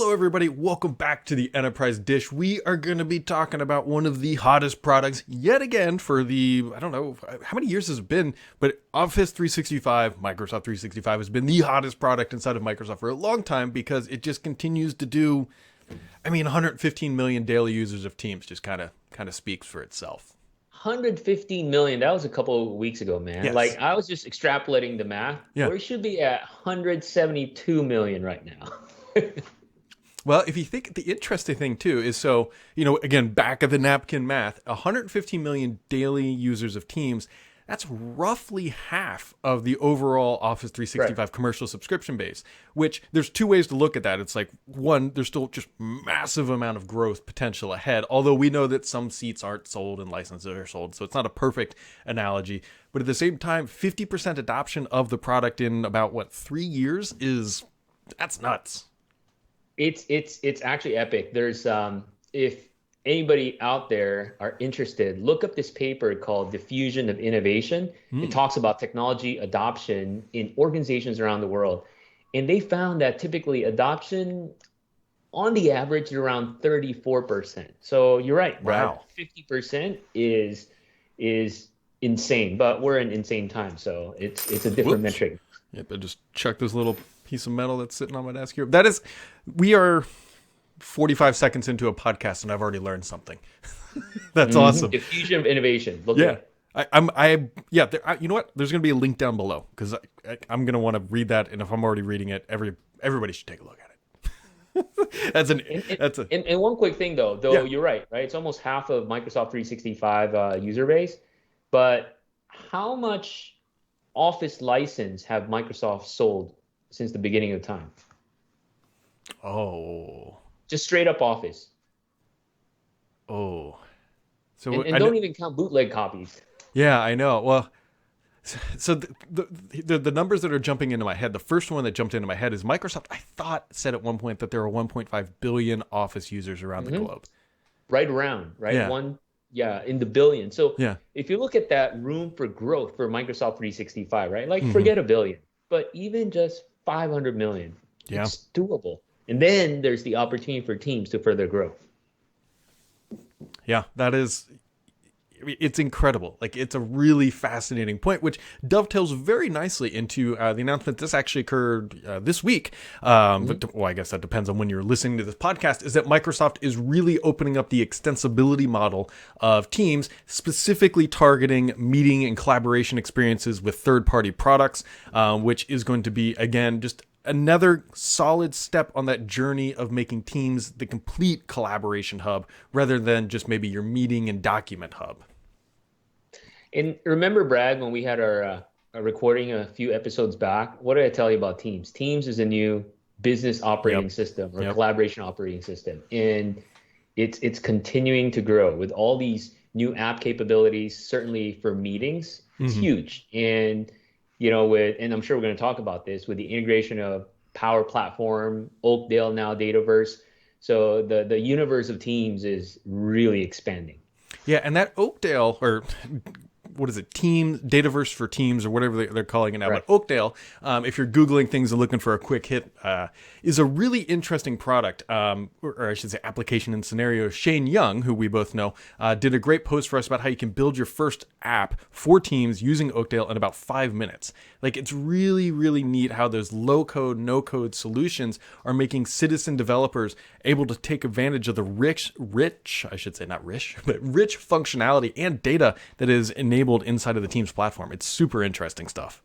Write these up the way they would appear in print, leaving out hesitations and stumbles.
Hello, everybody. Welcome back to the Enterprise Dish. We are going to be talking about one of the hottest products yet again for the, I don't know, how many years has it been, but Office 365, Microsoft 365 has been the hottest product inside of Microsoft for a long time because it just continues to do, 115 million daily users of Teams just kind of speaks for itself. 115 million. That was a couple of weeks ago, man. Yes. Like I was just extrapolating the math. Yeah. We should be at 172 million right now. Well, if you think the interesting thing too is again, back of the napkin math, 115 million daily users of Teams, that's roughly half of the overall Office 365 Right. commercial subscription base, which there's two ways to look at that. It's like, one, there's still just massive amount of growth potential ahead, although we know that some seats aren't sold and licenses are sold, so it's not a perfect analogy. But at the same time, 50% adoption of the product in about, 3 years that's nuts. It's actually epic. There's if anybody out there are interested, look up this paper called Diffusion of Innovation. It talks about technology adoption in organizations around the world. And they found that typically adoption on the average is around 34%. So you're right, Brad. Wow. 50% is insane, but we're in insane times, so it's a different Whoops. metric. Yep, I just chucked this little piece of metal that's sitting on my desk here. We are 45 seconds into a podcast and I've already learned something. That's awesome. Diffusion of innovation. Look Yeah. at You know what? There's going to be a link down below because I'm going to want to read that. And if I'm already reading it, everybody should take a look at it. And one quick thing though, Yeah. you're right? It's almost half of Microsoft 365 user base, but how much Office license have Microsoft sold since the beginning of time? Oh. Just straight up Office. Oh. So And don't even count bootleg copies. Yeah, I know. Well, so the numbers that are jumping into my head, the first one that jumped into my head is Microsoft, I thought, said at one point that there are 1.5 billion Office users around the globe. Right around, right? Yeah. In the billion. So Yeah. if you look at that room for growth for Microsoft 365, right? Like Mm-hmm. forget a billion, but even just 500 million, Yeah. it's doable. And then there's the opportunity for Teams to further grow. Yeah, it's incredible. Like, it's a really fascinating point, which dovetails very nicely into the announcement. This actually occurred this week. But, I guess that depends on when you're listening to this podcast, is that Microsoft is really opening up the extensibility model of Teams, specifically targeting meeting and collaboration experiences with third-party products, which is going to be, again, just another solid step on that journey of making Teams the complete collaboration hub rather than just maybe your meeting and document hub. And remember, Brad, when we had our recording a few episodes back, what did I tell you about Teams? Teams is a new business operating system or collaboration operating system. And it's continuing to grow with all these new app capabilities, certainly for meetings. It's huge. And and I'm sure we're going to talk about this with the integration of Power Platform, Oakdale now Dataverse. So the universe of Teams is really expanding. Yeah, and that Oakdale, or what is it, Dataverse for Teams, or whatever they're calling it now. Right. But Oakdale, if you're Googling things and looking for a quick hit, is a really interesting product, or I should say application and scenario. Shane Young, who we both know, did a great post for us about how you can build your first app for Teams using Oakdale in about 5 minutes. Like, it's really, really neat how those low-code, no-code solutions are making citizen developers able to take advantage of the rich functionality and data that is enabled inside of the Teams platform. It's super interesting stuff.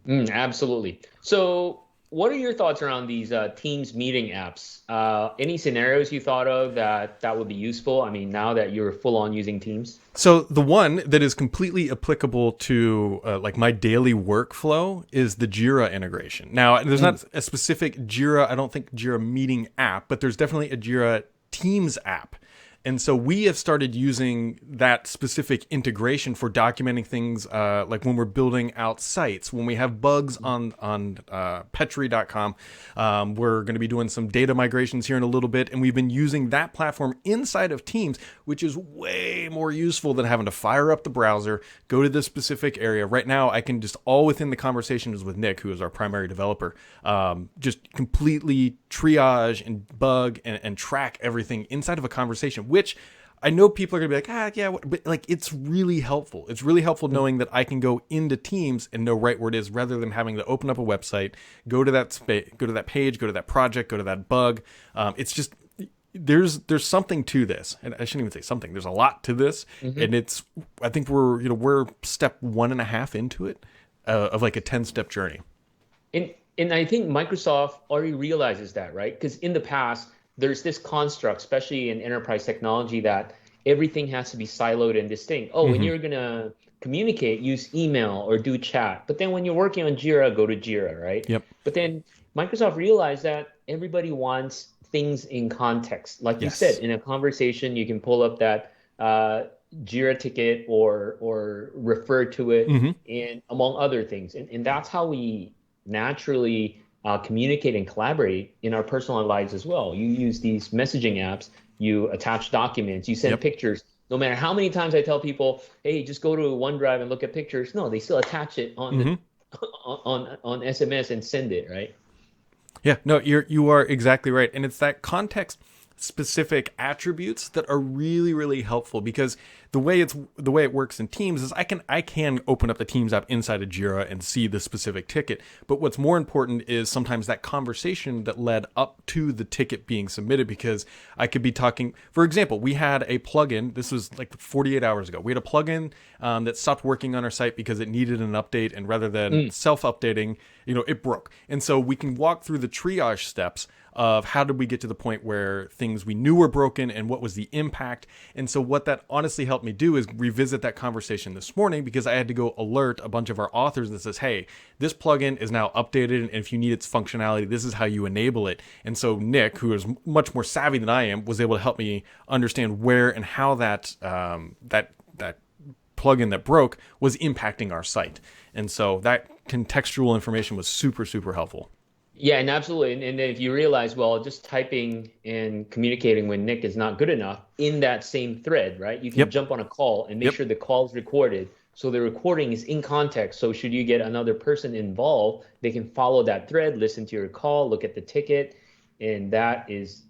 Absolutely. So what are your thoughts around these Teams meeting apps? Any scenarios you thought of that would be useful? I mean, now that you're full on using Teams? So the one that is completely applicable to like my daily workflow is the Jira integration. Now, there's not a specific Jira, I don't think Jira meeting app, but there's definitely a Jira Teams app. And so we have started using that specific integration for documenting things like when we're building out sites, when we have bugs on Petri.com. We're going to be doing some data migrations here in a little bit, and we've been using that platform inside of Teams, which is way more useful than having to fire up the browser, go to this specific area. Right now, I can just all within the conversations with Nick, who is our primary developer, just completely triage and bug and track everything inside of a conversation, which I know people are going to be like, yeah, but like it's really helpful. It's really helpful knowing that I can go into Teams and know right where it is rather than having to open up a website, go to that go to that page, go to that project, go to that bug. It's just there's something to this, and I shouldn't even say something. There's a lot to this, and I think we're step 1.5 into it of like a 10-step journey. And I think Microsoft already realizes that, right? Because in the past, there's this construct, especially in enterprise technology, that everything has to be siloed and distinct. Oh, when you're going to communicate, use email or do chat. But then when you're working on Jira, go to Jira, right? Yep. But then Microsoft realized that everybody wants things in context. Like you said, in a conversation, you can pull up that Jira ticket or refer to it, and among other things. And that's how we naturally communicate and collaborate in our personal lives as well. You use these messaging apps, you attach documents, you send pictures. No matter how many times I tell people, hey, just go to OneDrive and look at pictures. No, they still attach it on on SMS and send it, right? Yeah, no, you are exactly right. And it's that context specific attributes that are really, really helpful, because the way it works in Teams is I can open up the Teams app inside of Jira and see the specific ticket. But what's more important is sometimes that conversation that led up to the ticket being submitted, because I could be talking, for example, we had a plugin, this was like 48 hours ago. We had a plugin that stopped working on our site because it needed an update, and rather than self-updating, it broke. And so we can walk through the triage steps of how did we get to the point where things we knew were broken and what was the impact. And so what that honestly helped me do is revisit that conversation this morning, because I had to go alert a bunch of our authors that says, hey, this plugin is now updated, and if you need its functionality, this is how you enable it. And so Nick, who is much more savvy than I am, was able to help me understand where and how that plugin that broke was impacting our site. And so that contextual information was super, super helpful. Yeah, and absolutely. And then if you realize, well, just typing and communicating with Nick is not good enough in that same thread, right? You can jump on a call and make sure the call is recorded. So the recording is in context. So should you get another person involved, they can follow that thread, listen to your call, look at the ticket, and that is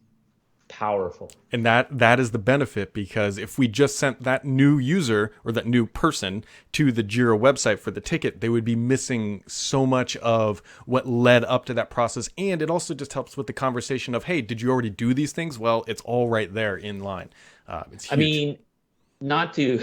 powerful. And that is the benefit, because if we just sent that new user or that new person to the Jira website for the ticket, they would be missing so much of what led up to that process. And it also just helps with the conversation of, hey, did you already do these things? Well, it's all right there in line. It's huge. I mean, not to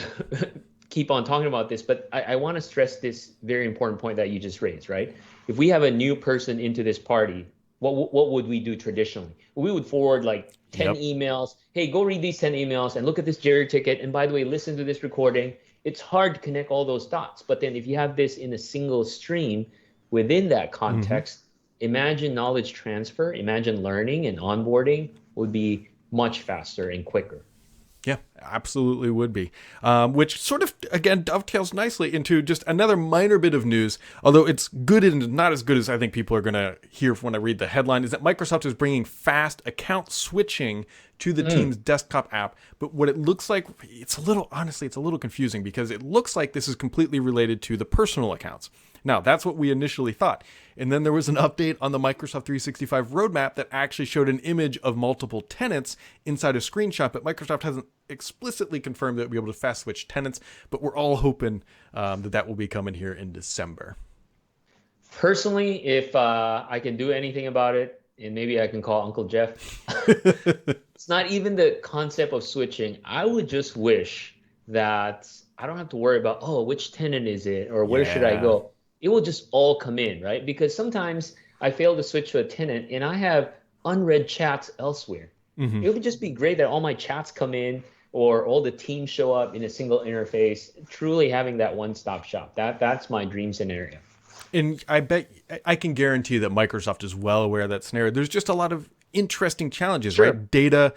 keep on talking about this, but I want to stress this very important point that you just raised, right? If we have a new person into this party, what would we do traditionally? We would forward like 10 emails. Hey, go read these 10 emails and look at this Jira ticket. And by the way, listen to this recording. It's hard to connect all those dots. But then if you have this in a single stream within that context, imagine knowledge transfer, imagine learning and onboarding would be much faster and quicker. Yeah, absolutely would be. Which sort of, again, dovetails nicely into just another minor bit of news, although it's good and not as good as I think people are going to hear when I read the headline, is that Microsoft is bringing fast account switching to the Teams desktop app. But what it looks like, honestly, it's a little confusing, because it looks like this is completely related to the personal accounts. Now, that's what we initially thought. And then there was an update on the Microsoft 365 roadmap that actually showed an image of multiple tenants inside a screenshot, but Microsoft hasn't explicitly confirmed that we'll be able to fast switch tenants, but we're all hoping that will be coming here in December. Personally, if I can do anything about it, and maybe I can call Uncle Jeff, it's not even the concept of switching. I would just wish that I don't have to worry about, which tenant is it, or where should I go? It will just all come in, right? Because sometimes I fail to switch to a tenant and I have unread chats elsewhere. It would just be great that all my chats come in, or all the teams show up in a single interface, truly having that one-stop shop. That's my dream scenario. And I bet I can guarantee that Microsoft is well aware of that scenario. There's just a lot of interesting challenges, Sure. right? Data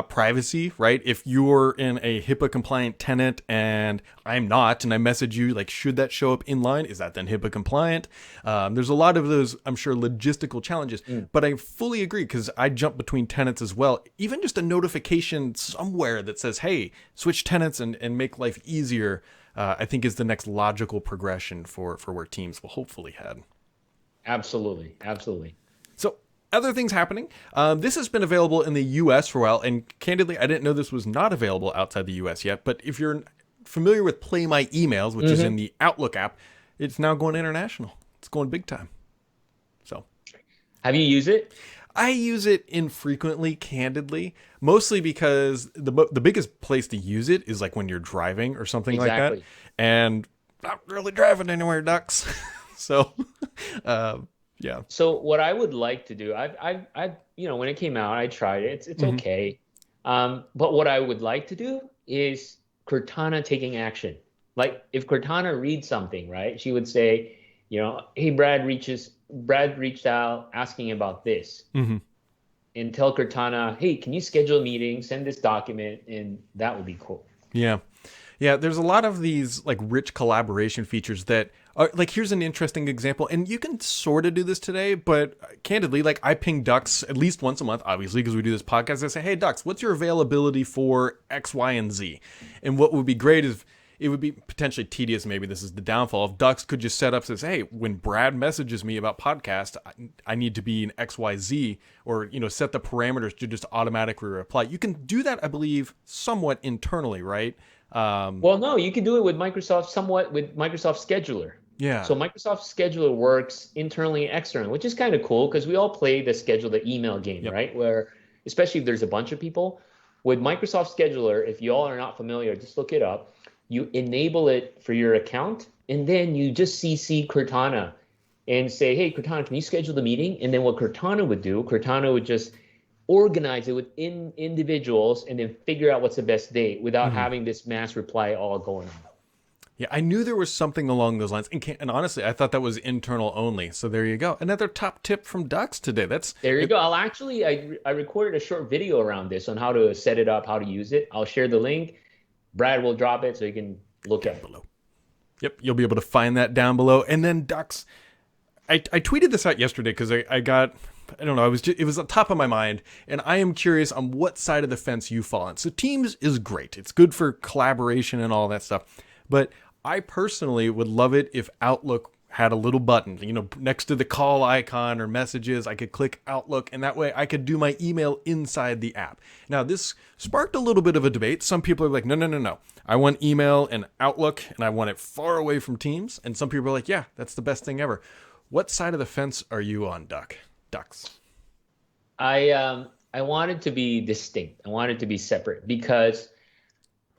privacy, right? If you're in a HIPAA compliant tenant and I'm not, and I message you, like, should that show up in line? Is that then HIPAA compliant? There's a lot of those, I'm sure, logistical challenges, but I fully agree because I jump between tenants as well. Even just a notification somewhere that says, hey, switch tenants and make life easier, I think is the next logical progression for where teams will hopefully head. Absolutely. Absolutely. So other things happening. This has been available in the US for a while, and candidly, I didn't know this was not available outside the US yet, but if you're familiar with Play My Emails, which is in the Outlook app, it's now going international. It's going big time. So Have you used it? I use it infrequently, candidly, mostly because the biggest place to use it is like when you're driving or something like that, Exactly. and not really driving anywhere, ducks. So, yeah. So what I would like to do, when it came out, I tried it. It's okay. But what I would like to do is Cortana taking action. Like if Cortana reads something, right? She would say, hey, Brad reached out asking about this. And tell Cortana, hey, can you schedule a meeting, send this document, and that would be cool. Yeah. Yeah, there's a lot of these like rich collaboration features that are like, here's an interesting example, and you can sort of do this today, but candidly, like I ping Ducks at least once a month, obviously, because we do this podcast. I say, hey, Ducks, what's your availability for X, Y, and Z? And what would be great is it would be potentially tedious. Maybe this is the downfall. If Ducks could just set up, says, hey, when Brad messages me about podcast, I need to be in X, Y, Z, or, set the parameters to just automatically reply. You can do that, I believe, somewhat internally, right? Well, no, you can do it with Microsoft Scheduler. Yeah. So Microsoft Scheduler works internally and externally, which is kind of cool because we all play the schedule the email game, Yep. right? Where especially if there's a bunch of people. With Microsoft Scheduler, if you all are not familiar, just look it up. You enable it for your account, and then you just CC Cortana and say, hey, Cortana, can you schedule the meeting? And then what Cortana would just organize it within individuals and then figure out what's the best date without having this mass reply all going on. Yeah, I knew there was something along those lines. And honestly, I thought that was internal only. So there you go. Another top tip from Ducks today. There you go. I recorded a short video around this on how to set it up, how to use it. I'll share the link. Brad will drop it so you can look at it. Below. Yep, you'll be able to find that down below. And then Ducks, I tweeted this out yesterday because I don't know, it was on top of my mind, and I am curious on what side of the fence you fall on. So Teams is great. It's good for collaboration and all that stuff. But I personally would love it if Outlook had a little button, next to the call icon or messages. I could click Outlook, and that way I could do my email inside the app. Now, this sparked a little bit of a debate. Some people are like, no. I want email and Outlook, and I want it far away from Teams. And some people are like, yeah, that's the best thing ever. What side of the fence are you on, Ducks? I want it to be distinct. I want it to be separate because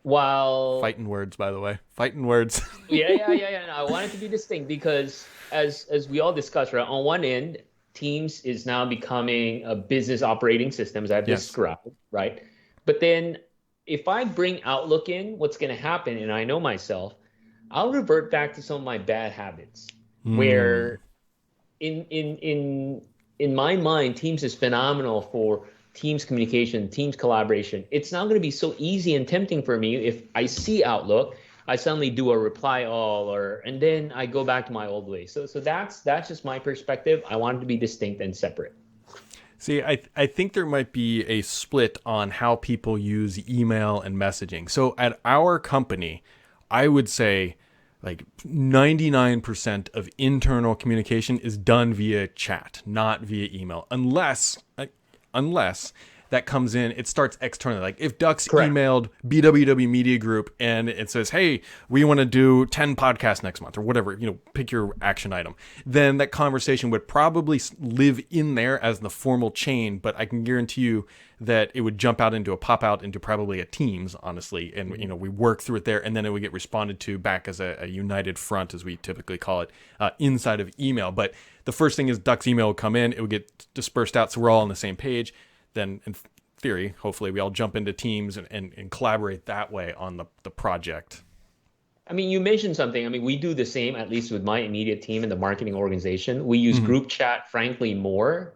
while Fighting words, by the way. Fighting words. yeah. No, I want it to be distinct because as we all discussed, right, on one end, Teams is now becoming a business operating system, as I've described, right? But then if I bring Outlook in, what's going to happen, and I know myself, I'll revert back to some of my bad habits where in my mind, Teams is phenomenal for Teams communication, Teams collaboration. It's not going to be so easy and tempting for me if I see Outlook, I suddenly do a reply all, and then I go back to my old way. So that's just my perspective. I want it to be distinct and separate. See, I think there might be a split on how people use email and messaging. So at our company, I would say like 99% of internal communication is done via chat, not via email, unless that comes in, it starts externally. Like if Ducks emailed BWW Media Group and it says, hey, we want to do 10 podcasts next month or whatever, pick your action item, then that conversation would probably live in there as the formal chain. But I can guarantee you that it would jump out into a pop out into probably a Teams, honestly. And, we work through it there, and then it would get responded to back as a united front, as we typically call it, inside of email. But the first thing is Ducks email would come in, it would get dispersed out. So we're all on the same page. Then in theory, hopefully we all jump into Teams and collaborate that way on the project. I mean, you mentioned something. I mean, we do the same, at least with my immediate team in the marketing organization. We use group chat, frankly, more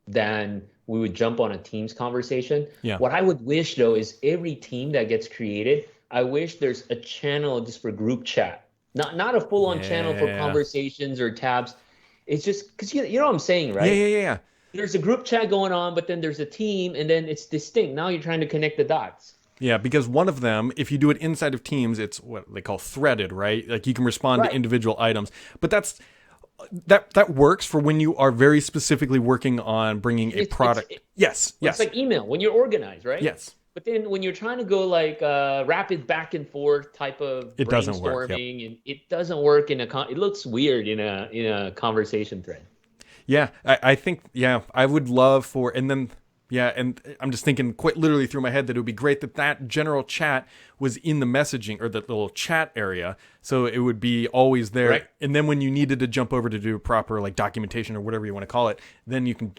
than we would jump on a Teams conversation. Yeah. What I would wish though is every team that gets created, I wish there's a channel just for group chat, not a full-on channel for Yeah. conversations or tabs. It's just because you know what I'm saying, Yeah, right? yeah, yeah, yeah. There's a group chat going on, but then there's a team, and then it's distinct. Now you're trying to connect the dots. Yeah, because one of them, if you do it inside of Teams, it's what they call threaded, right? Like you can respond to Right. individual items. But that works for when you are very specifically working on bringing a product. Yes, It's yes, like email when you're organized, right? yes. But then when you're trying to go like rapid back and forth type of It doesn't work. Yep. brainstorming, and it doesn't work it looks weird in a conversation thread. Yeah, I think, yeah, I would love for, and then, yeah, and I'm just thinking quite literally through my head that it would be great that that general chat was in the messaging or the little chat area. So it would be always there. Right. And then when you needed to jump over to do proper like documentation or whatever you want to call it, then you can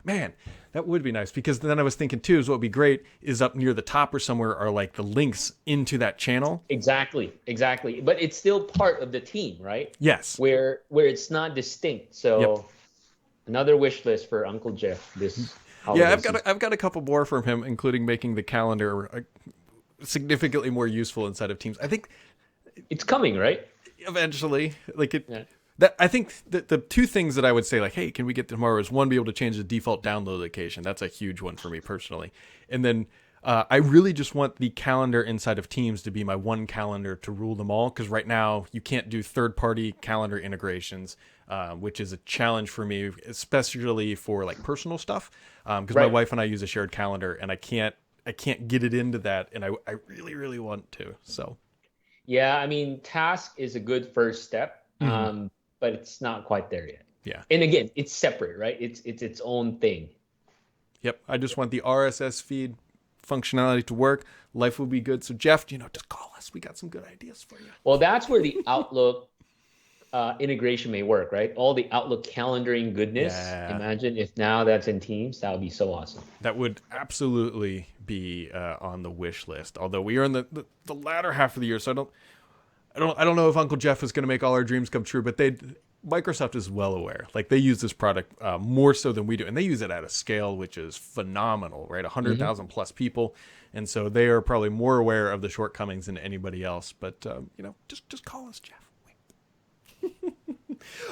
man, that would be nice. Because then I was thinking too, is what would be great is up near the top or somewhere are like the links into that channel. Exactly, exactly. But it's still part of the team, right? Yes. Where it's not distinct. Yep. So another wish list for Uncle Jeff this Yeah, holiday season. I've got a couple more from him, including making the calendar significantly more useful inside of Teams. I think It's coming, right? eventually, like it. Yeah. That I think that the two things that I would say, like, hey, can we get tomorrow? Is one, be able to change the default download location. That's a huge one for me personally. And then I really just want the calendar inside of Teams to be my one calendar to rule them all. Because right now you can't do third-party calendar integrations, which is a challenge for me, especially for like personal stuff. Because my Right. wife and I use a shared calendar, and I can't get it into that, and I really really want to. So. Yeah, I mean, task is a good first step, Mhm. but it's not quite there yet. Yeah. And again, it's separate, right? It's its own thing. Yep. I just want the RSS feed functionality to work. Life will be good. So Jeff, just call us. We got some good ideas for you. Well, that's where the Outlook integration may work, right? All the Outlook calendaring goodness. Yeah. Imagine if now that's in Teams, that would be so awesome. That would absolutely be on the wish list. Although we are in the latter half of the year, so I don't know if Uncle Jeff is going to make all our dreams come true. But Microsoft is well aware. Like they use this product more so than we do, and they use it at a scale which is phenomenal. Right, 100,000 plus people, and so they are probably more aware of the shortcomings than anybody else. But just call us, Jeff.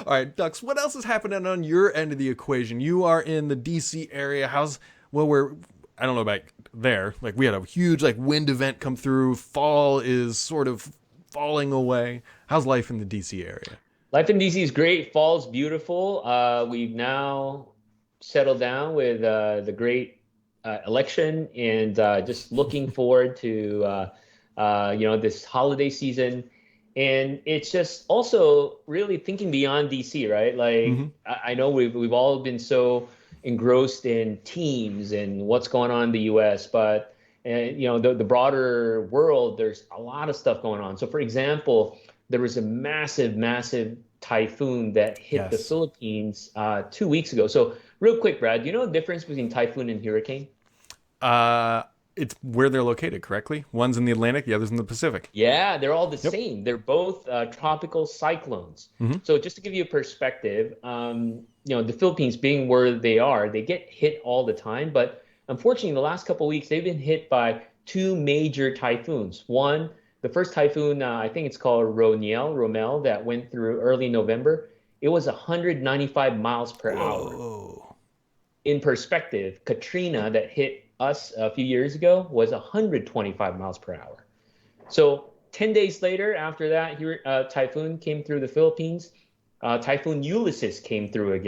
All right, Dux, what else is happening on your end of the equation? You are in the DC area. I don't know about there. Like we had a huge like wind event come through. Fall is sort of falling away. How's life in the DC area? Life in DC is great. Fall's beautiful. We've now settled down with the great election and just looking forward to this holiday season. And it's just also really thinking beyond DC, right? Like Mm-hmm. I know we've all been so engrossed in teams and what's going on in the US, but the broader world, there's a lot of stuff going on. So for example, there was a massive, massive typhoon that hit the Yes. Philippines 2 weeks ago. So real quick, Brad, do you know the difference between typhoon and hurricane? It's where they're located, correctly? One's in the Atlantic, the other's in the Pacific. Yeah, they're all the Yep. same. They're both tropical cyclones. Mm-hmm. So just to give you a perspective, the Philippines being where they are, they get hit all the time. But unfortunately, in the last couple of weeks, they've been hit by two major typhoons. One, the first typhoon, I think it's called Romel, that went through early November. It was 195 miles per hour. Whoa. In perspective, Katrina that hit us a few years ago was 125 miles per hour. So 10 days later, after that, typhoon came through the Philippines. Typhoon Ulysses came through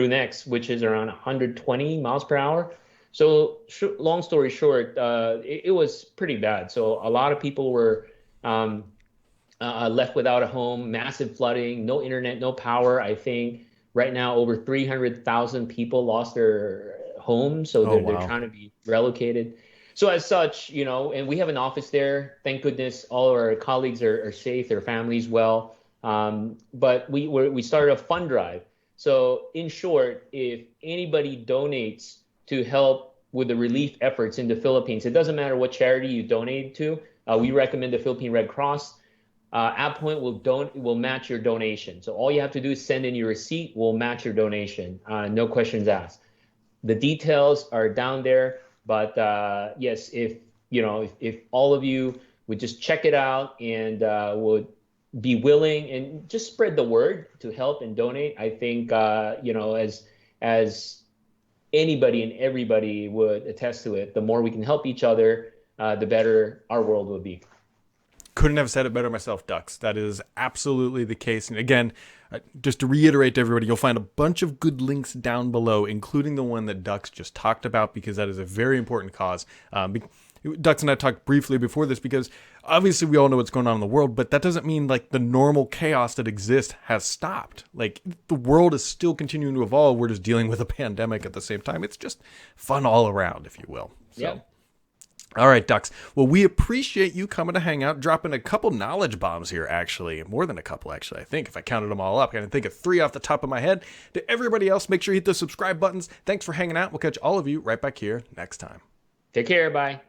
next, which is around 120 miles per hour. So long story short, it was pretty bad. So a lot of people were left without a home, massive flooding, no internet, no power. I think right now over 300,000 people lost their homes, so Oh, they're wow. trying to be relocated. So as such, and we have an office there. Thank goodness, all of our colleagues are safe, their families well. But we started a fund drive. So in short, if anybody donates to help with the relief efforts in the Philippines, it doesn't matter what charity you donate to. We recommend the Philippine Red Cross. AppPoint will match your donation. So all you have to do is send in your receipt. We'll match your donation. No questions asked. The details are down there, but yes, if all of you would just check it out and would be willing and just spread the word to help and donate, I think as anybody and everybody would attest to it, the more we can help each other, the better our world will be. Couldn't have said it better myself, Ducks. That is absolutely the case. And again, just to reiterate to everybody, you'll find a bunch of good links down below, including the one that Ducks just talked about, because that is a very important cause. Ducks and I talked briefly before this because obviously we all know what's going on in the world, but that doesn't mean like the normal chaos that exists has stopped. Like the world is still continuing to evolve. We're just dealing with a pandemic at the same time. It's just fun all around, if you will. So. Yeah. All right, Ducks. Well, we appreciate you coming to hang out, dropping a couple knowledge bombs here, actually. More than a couple, actually, I think, if I counted them all up. I can think of 3 off the top of my head. To everybody else, make sure you hit the subscribe buttons. Thanks for hanging out. We'll catch all of you right back here next time. Take care. Bye.